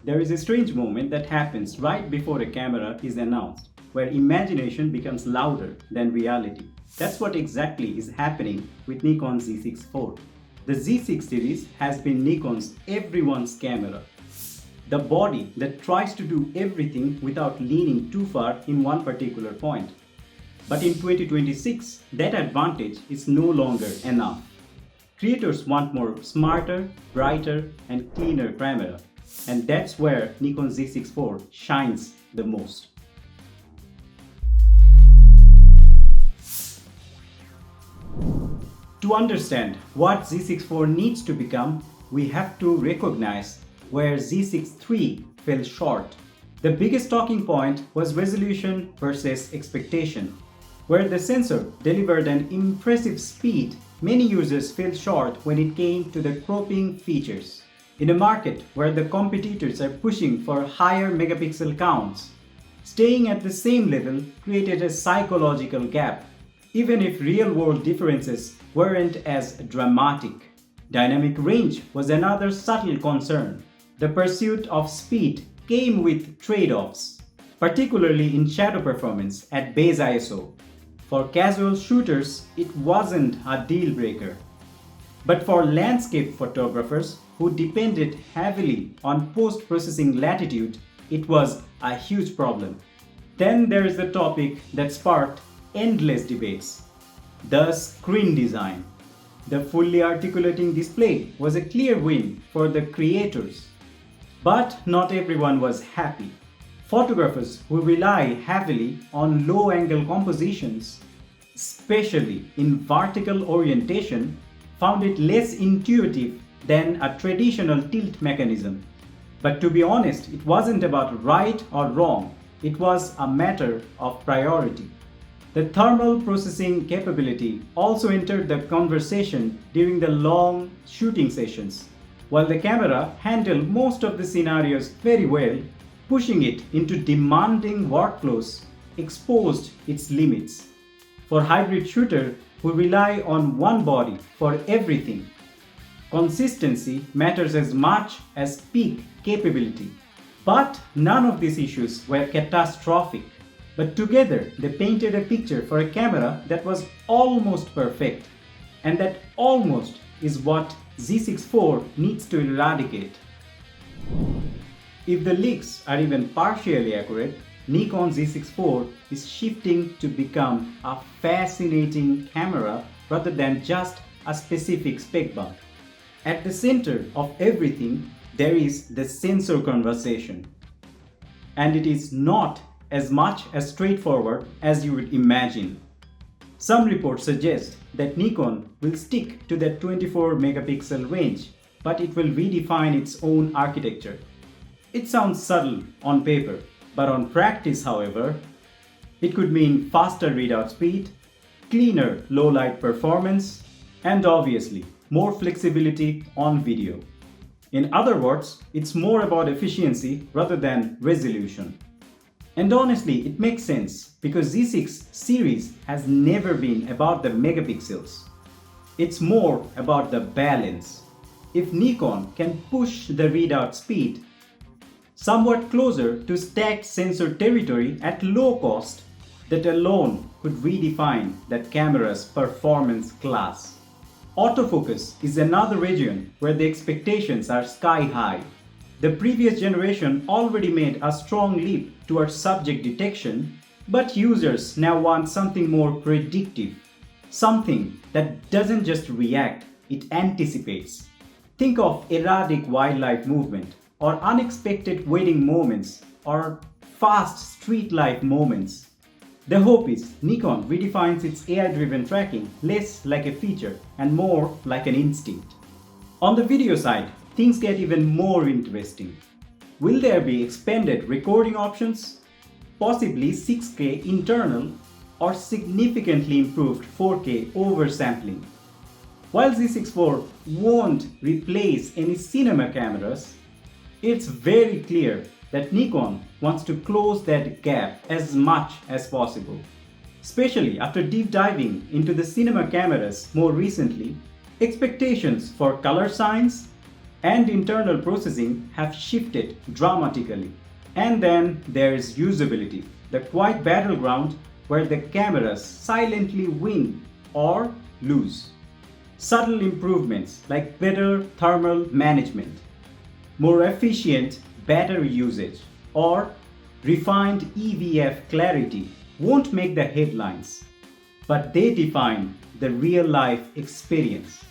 There is a strange moment that happens right before a camera is announced, where imagination becomes louder than reality. That's what exactly is happening with Nikon Z6 IV. The Z6 series has been Nikon's everyone's camera. The body that tries to do everything without leaning too far in one particular point. But in 2026, that advantage is no longer enough. Creators want more smarter, brighter, and cleaner camera. And that's where Nikon Z6 IV shines the most. To understand what Z6 IV needs to become, we have to recognize where Z6 III fell short. The biggest talking point was resolution versus expectation. Where the sensor delivered an impressive speed, many users fell short when it came to the cropping features. In a market where the competitors are pushing for higher megapixel counts, staying at the same level created a psychological gap, even if real-world differences weren't as dramatic. Dynamic range was another subtle concern. The pursuit of speed came with trade-offs, particularly in shadow performance at base ISO. For casual shooters, it wasn't a deal breaker. But for landscape photographers who depended heavily on post-processing latitude, it was a huge problem. Then there is the topic that sparked endless debates: the screen design. The fully articulating display was a clear win for the creators. But not everyone was happy. Photographers who rely heavily on low-angle compositions, especially in vertical orientation, found it less intuitive than a traditional tilt mechanism. But to be honest, it wasn't about right or wrong, it was a matter of priority. The thermal processing capability also entered the conversation during the long shooting sessions. While the camera handled most of the scenarios very well, pushing it into demanding workflows exposed its limits. For hybrid shooters who rely on one body for everything, consistency matters as much as peak capability. But none of these issues were catastrophic. But together they painted a picture for a camera that was almost perfect. And that almost is what Z6 IV needs to eradicate. If the leaks are even partially accurate, Nikon Z6 IV is shifting to become a fascinating camera rather than just a specific spec bug. At the center of everything, there is the sensor conversation. And it is not as much as straightforward as you would imagine. Some reports suggest that Nikon will stick to that 24 megapixel range, but it will redefine its own architecture. It sounds subtle on paper, but on practice, however, it could mean faster readout speed, cleaner low-light performance, and obviously more flexibility on video. In other words, it's more about efficiency rather than resolution. And honestly, it makes sense because Z6 series has never been about the megapixels. It's more about the balance. If Nikon can push the readout speed somewhat closer to stacked sensor territory at low cost, that alone could redefine that camera's performance class. Autofocus is another region where the expectations are sky high. The previous generation already made a strong leap towards subject detection, but users now want something more predictive, something that doesn't just react, it anticipates. Think of erratic wildlife movement, or unexpected wedding moments, or fast street life moments. The hope is Nikon redefines its AI-driven tracking less like a feature and more like an instinct. On the video side, things get even more interesting. Will there be expanded recording options? Possibly 6K internal or significantly improved 4K oversampling. While Z6 IV won't replace any cinema cameras, it's very clear that Nikon wants to close that gap as much as possible. Especially after deep diving into the cinema cameras more recently, expectations for color science and internal processing have shifted dramatically. And then there's usability, the quiet battleground where the cameras silently win or lose. Subtle improvements like better thermal management, more efficient battery usage, or refined EVF clarity won't make the headlines, but they define the real-life experience.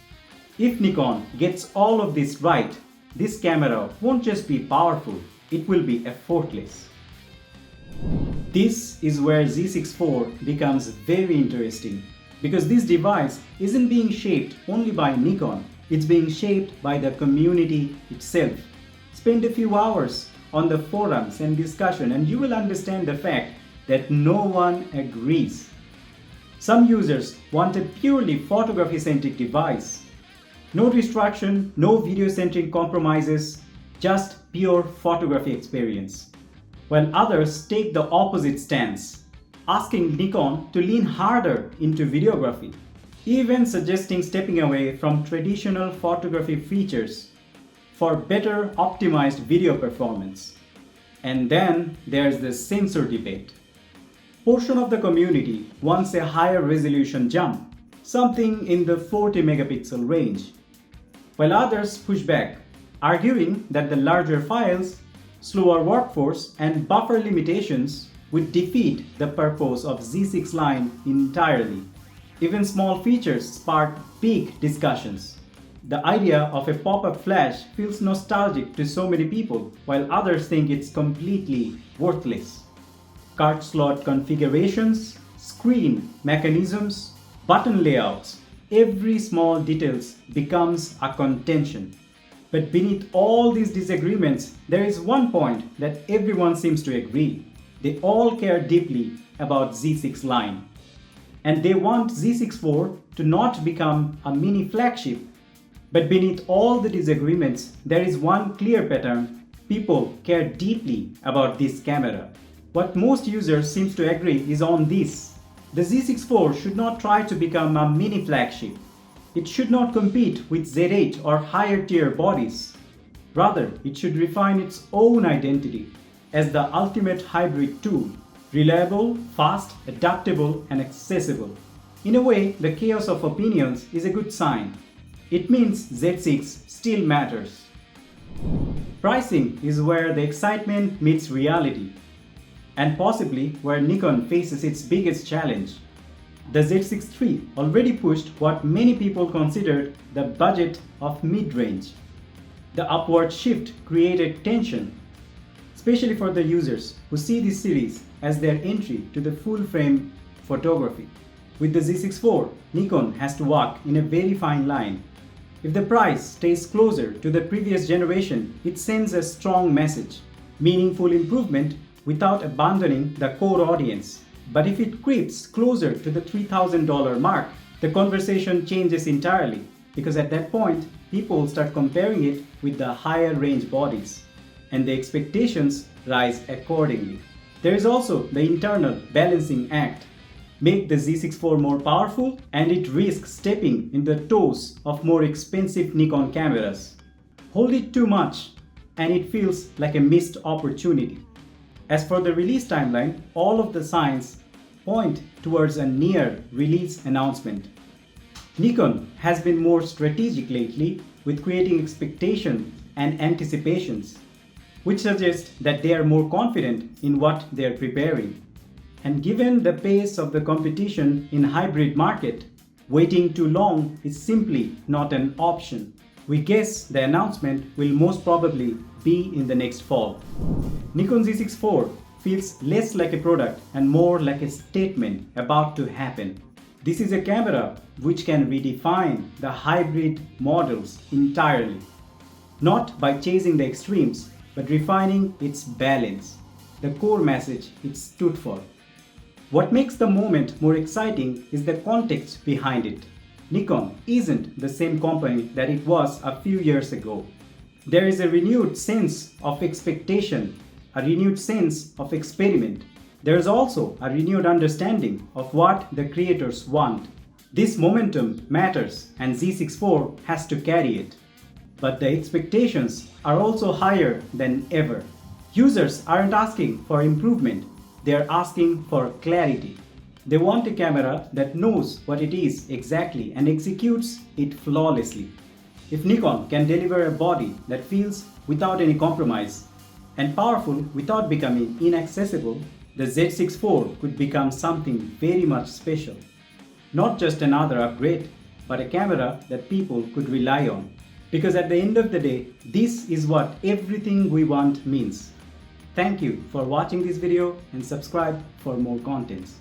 If Nikon gets all of this right, this camera won't just be powerful, it will be effortless. This is where Z6 IV becomes very interesting, because this device isn't being shaped only by Nikon, it's being shaped by the community itself. Spend a few hours on the forums and discussion and you will understand the fact that no one agrees. Some users want a purely photography-centric device. No distraction, no video-centric compromises, just pure photography experience. While others take the opposite stance, asking Nikon to lean harder into videography, even suggesting stepping away from traditional photography features for better optimized video performance. And then there's the sensor debate. Portion of the community wants a higher resolution jump, something in the 40 megapixel range, while others push back, arguing that the larger files, slower workforce, and buffer limitations would defeat the purpose of Z6 line entirely. Even small features spark big discussions. The idea of a pop-up flash feels nostalgic to so many people, while others think it's completely worthless. Card slot configurations, screen mechanisms, button layouts, every small details becomes a contention. But beneath all these disagreements, there is one point that everyone seems to agree. They all care deeply about Z6 line. And they want Z6 IV to not become a mini flagship. But beneath all the disagreements, there is one clear pattern. People care deeply about this camera. What most users seem to agree is on this. The Z6 IV should not try to become a mini flagship. It should not compete with Z8 or higher tier bodies. Rather, it should refine its own identity as the ultimate hybrid tool, reliable, fast, adaptable, and accessible. In a way, the chaos of opinions is a good sign. It means Z6 still matters. Pricing is where the excitement meets reality, and possibly where Nikon faces its biggest challenge. The Z6 III already pushed what many people considered the budget of mid-range. The upward shift created tension, especially for the users who see this series as their entry to the full-frame photography. With the Z6 IV, Nikon has to walk in a very fine line. If the price stays closer to the previous generation, it sends a strong message, meaningful improvement without abandoning the core audience. But if it creeps closer to the $3,000 mark, the conversation changes entirely, because at that point, people start comparing it with the higher range bodies, and the expectations rise accordingly. There is also the internal balancing act. Make the Z6 IV more powerful, and it risks stepping in the toes of more expensive Nikon cameras. Hold it too much, and it feels like a missed opportunity. As for the release timeline, all of the signs point towards a near release announcement. Nikon has been more strategic lately with creating expectation and anticipations, which suggests that they are more confident in what they are preparing. And given the pace of the competition in hybrid market, waiting too long is simply not an option. We guess the announcement will most probably be in the next fall. Nikon Z6 IV feels less like a product and more like a statement about to happen. This is a camera which can redefine the hybrid models entirely, not by chasing the extremes, but refining its balance, the core message it stood for. What makes the moment more exciting is the context behind it. Nikon isn't the same company that it was a few years ago. There is a renewed sense of expectation, a renewed sense of experiment. There is also a renewed understanding of what the creators want. This momentum matters, and Z6 IV has to carry it. But the expectations are also higher than ever. Users aren't asking for improvement, they are asking for clarity. They want a camera that knows what it is exactly and executes it flawlessly. If Nikon can deliver a body that feels without any compromise and powerful without becoming inaccessible, the Z6 IV could become something very much special. Not just another upgrade, but a camera that people could rely on. Because at the end of the day, this is what everything we want means. Thank you for watching this video and subscribe for more contents.